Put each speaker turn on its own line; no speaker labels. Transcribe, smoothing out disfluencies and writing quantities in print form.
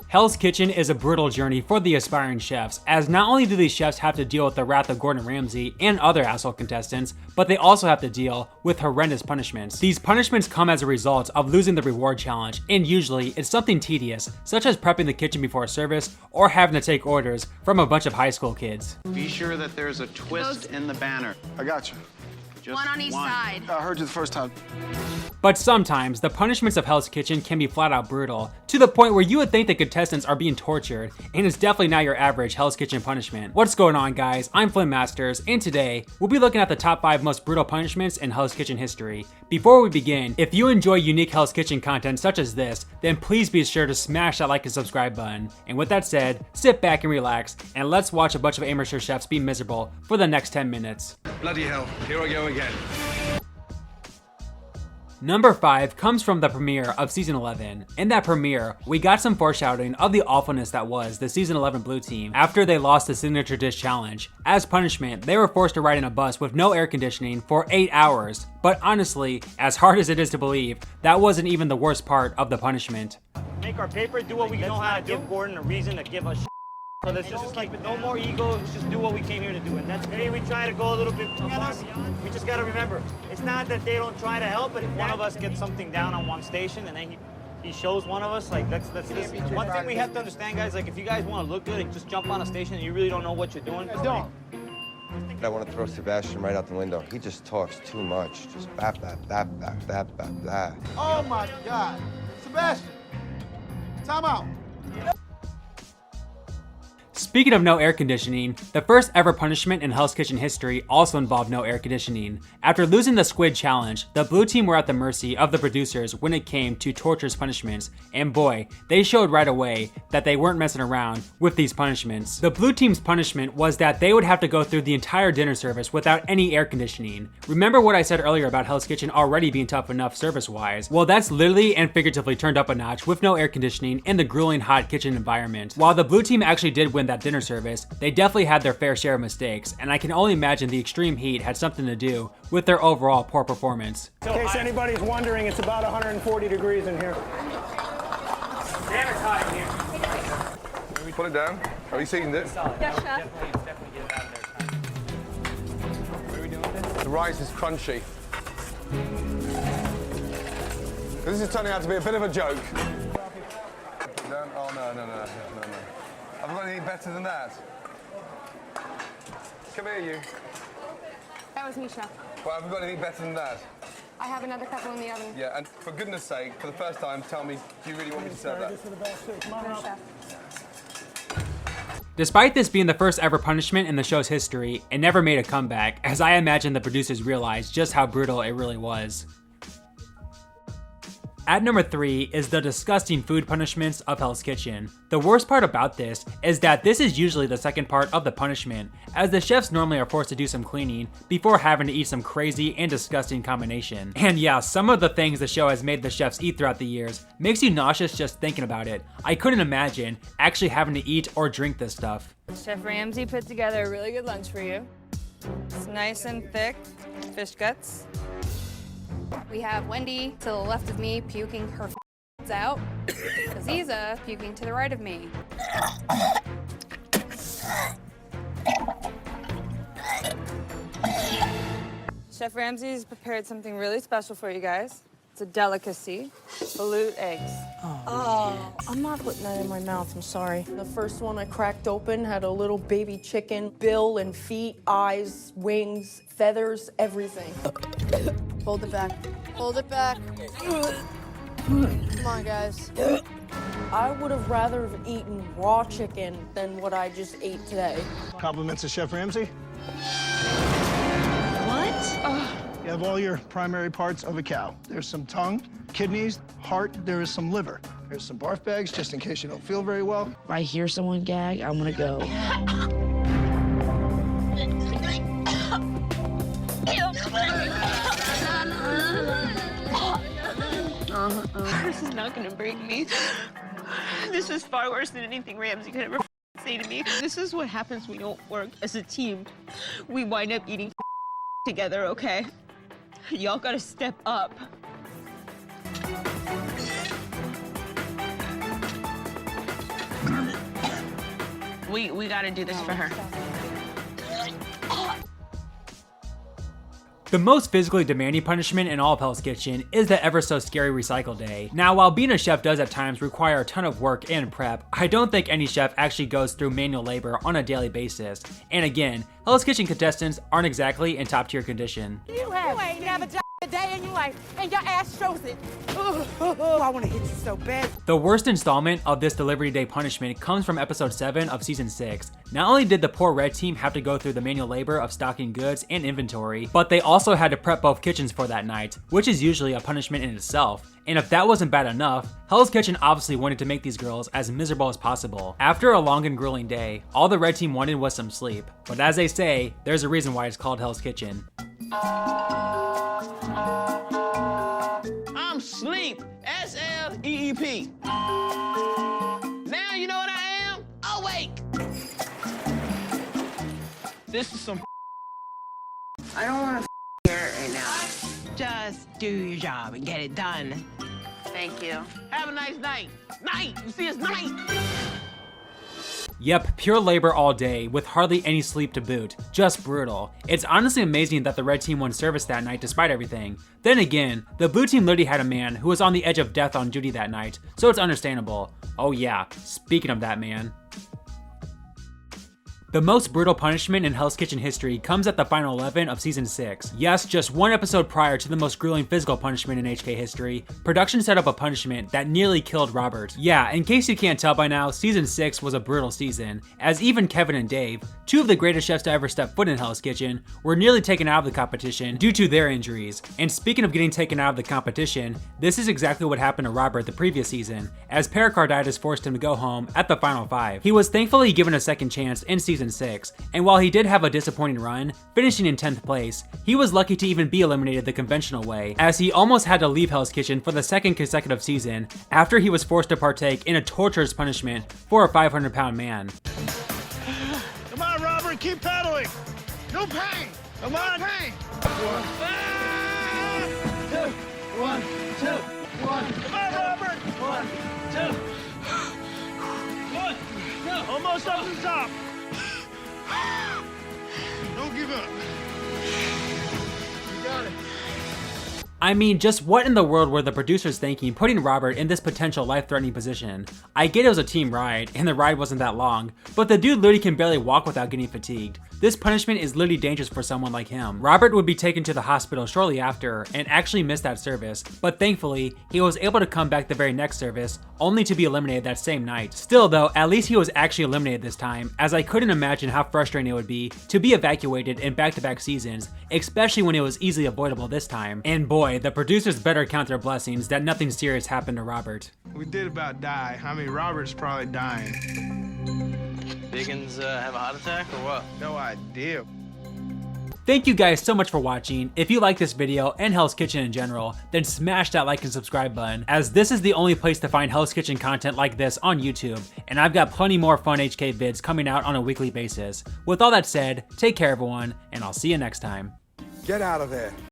Hell's Kitchen is a brutal journey for the aspiring chefs, as not only do these chefs have to deal with the wrath of Gordon Ramsay and other asshole contestants, but they also have to deal with horrendous punishments. These punishments come as a result of losing the reward challenge, and usually it's something tedious, such as prepping the kitchen before service or having to take orders from a bunch of high school kids.
Be sure that there's a twist in the banner.
I got you.
Just
one on each side.
I heard you the first time.
But sometimes, the punishments of Hell's Kitchen can be flat out brutal, to the point where you would think the contestants are being tortured, and it's definitely not your average Hell's Kitchen punishment. What's going on, guys? I'm FlynnMasters, and today, we'll be looking at the top 5 most brutal punishments in Hell's Kitchen history. Before we begin, if you enjoy unique Hell's Kitchen content such as this, then please be sure to smash that like and subscribe button. And with that said, sit back and relax, and let's watch a bunch of amateur chefs be miserable for the next 10 minutes.
Bloody hell, here I go again.
Number 5 comes from the premiere of Season 11. In that premiere, we got some foreshadowing of the awfulness that was the Season 11 Blue Team after they lost the Signature Dish Challenge. As punishment, they were forced to ride in a bus with no air conditioning for 8 hours. But honestly, as hard as it is to believe, that wasn't even the worst part of the punishment.
Make our paper, do what we know how to do. Give Gordon a reason to give us. So let's just keep it, no more ego, let's just do what we came here to do. And that's maybe we try to go a little bit above. We just gotta remember, it's not that they don't try to help, but if one of us gets something down on one station and then he shows one of us, like that's this. One thing we have to understand, guys, like if you guys want to look good and just jump on a station and you really don't know what you're doing, just don't.
I want to throw Sebastian right out the window. He just talks too much. Just bap, bap, bap, bap, bap, bap, bap.
Oh my God. Sebastian, time out.
Speaking of no air conditioning, the first ever punishment in Hell's Kitchen history also involved no air conditioning. After losing the Squid Challenge, the Blue Team were at the mercy of the producers when it came to torturous punishments, and boy, they showed right away that they weren't messing around with these punishments. The Blue Team's punishment was that they would have to go through the entire dinner service without any air conditioning. Remember what I said earlier about Hell's Kitchen already being tough enough service-wise? Well, that's literally and figuratively turned up a notch with no air conditioning in the grueling hot kitchen environment. While the Blue Team actually did win that dinner service, they definitely had their fair share of mistakes, and I can only imagine the extreme heat had something to do with their overall poor performance.
in case anybody's wondering, it's about 140 degrees in here. Damn, it's hot in here.
Can we put it down? Are you seeing this?
Yes, chef.
Definitely get it out of there. What are we doing with this?
The rice is crunchy. This is turning out to be a bit of a joke. Oh, no. I've got anything better than that. Come here, you.
That was me, chef.
Well, I haven't got anything better than that.
I have another couple in the oven.
Yeah, and for goodness sake, for the first time, tell me, do you really want me to serve that?
Sure, chef.
Despite this being the first ever punishment in the show's history, it never made a comeback, as I imagine the producers realized just how brutal it really was. At number 3 is the disgusting food punishments of Hell's Kitchen. The worst part about this is that this is usually the second part of the punishment, as the chefs normally are forced to do some cleaning before having to eat some crazy and disgusting combination. And yeah, some of the things the show has made the chefs eat throughout the years makes you nauseous just thinking about it. I couldn't imagine actually having to eat or drink this stuff.
Chef Ramsey put together a really good lunch for you. It's nice and thick, fish guts.
We have Wendy to the left of me puking her out. Aziza puking to the right of me.
Chef Ramsey's prepared something really special for you guys. It's a delicacy, balut eggs.
Oh, I'm not putting that in my mouth, I'm sorry. The first one I cracked open had a little baby chicken, bill and feet, eyes, wings, feathers, everything.
Hold it back. Hold it back. Come on, guys.
I would have rather have eaten raw chicken than what I just ate today.
Compliments to Chef Ramsey.
What?
You have all your primary parts of a cow. There's some tongue, kidneys, heart, there is some liver. There's some barf bags, just in case you don't feel very well.
If I hear someone gag, I'm gonna go.
This is not gonna break me. This is far worse than anything Ramsey could ever say to me. This is what happens when we don't work as a team. We wind up eating together, okay? Y'all gotta step up. we gotta do this for her.
The most physically demanding punishment in all of Hell's Kitchen is the ever so scary recycle day. Now, while being a chef does at times require a ton of work and prep, I don't think any chef actually goes through manual labor on a daily basis. And again, Hell's Kitchen contestants aren't exactly in top tier condition.
You ain't never done a day in your life, and your ass shows it. I want to hit you so bad.
The worst installment of this delivery day punishment comes from episode 7 of season 6. Not only did the poor red team have to go through the manual labor of stocking goods and inventory, but they also had to prep both kitchens for that night, which is usually a punishment in itself. And if that wasn't bad enough, Hell's Kitchen obviously wanted to make these girls as miserable as possible. After a long and grueling day, all the red team wanted was some sleep. But as they say, there's a reason why it's called Hell's Kitchen.
I'm sleep. S-L-E-E-P. Now you know what I am? Awake. This is some
I don't want to hear it right now.
Just do your job and get it done.
Thank you.
Have a nice night. Night! You see, it's night!
Yep, pure labor all day, with hardly any sleep to boot. Just brutal. It's honestly amazing that the red team won service that night despite everything. Then again, the blue team literally had a man who was on the edge of death on duty that night, so it's understandable. Oh yeah, speaking of that man. The most brutal punishment in Hell's Kitchen history comes at the final 11 of season 6. Yes, just one episode prior to the most grueling physical punishment in HK history, production set up a punishment that nearly killed Robert. Yeah, in case you can't tell by now, season 6 was a brutal season, as even Kevin and Dave, two of the greatest chefs to ever step foot in Hell's Kitchen, were nearly taken out of the competition due to their injuries. And speaking of getting taken out of the competition, this is exactly what happened to Robert the previous season, as pericarditis forced him to go home at the final 5. He was thankfully given a second chance in season 6, and while he did have a disappointing run, finishing in 10th place, he was lucky to even be eliminated the conventional way, as he almost had to leave Hell's Kitchen for the second consecutive season after he was forced to partake in a torturous punishment for a 500-pound man.
Come on, Robert, keep pedaling. No pain. Come on. No pain. 1, 2, 1. Come on, Robert. 1, 2. 1, 2. Almost up to the top. Don't give up. You got it.
I mean, just what in the world were the producers thinking putting Robert in this potential life-threatening position? I get it was a team ride, and the ride wasn't that long, but the dude literally can barely walk without getting fatigued. This punishment is literally dangerous for someone like him. Robert would be taken to the hospital shortly after and actually missed that service, but thankfully, he was able to come back the very next service, only to be eliminated that same night. Still though, at least he was actually eliminated this time, as I couldn't imagine how frustrating it would be to be evacuated in back-to-back seasons, especially when it was easily avoidable this time. And boy, the producers better count their blessings that nothing serious happened to Robert.
We did about die. I mean, Robert's probably dying.
Biggins have a heart attack or what?
No idea.
Thank you guys so much for watching. If you like this video and Hell's Kitchen in general, then smash that like and subscribe button, as this is the only place to find Hell's Kitchen content like this on YouTube, and I've got plenty more fun HK vids coming out on a weekly basis. With all that said, take care everyone, and I'll see you next time.
Get out of there.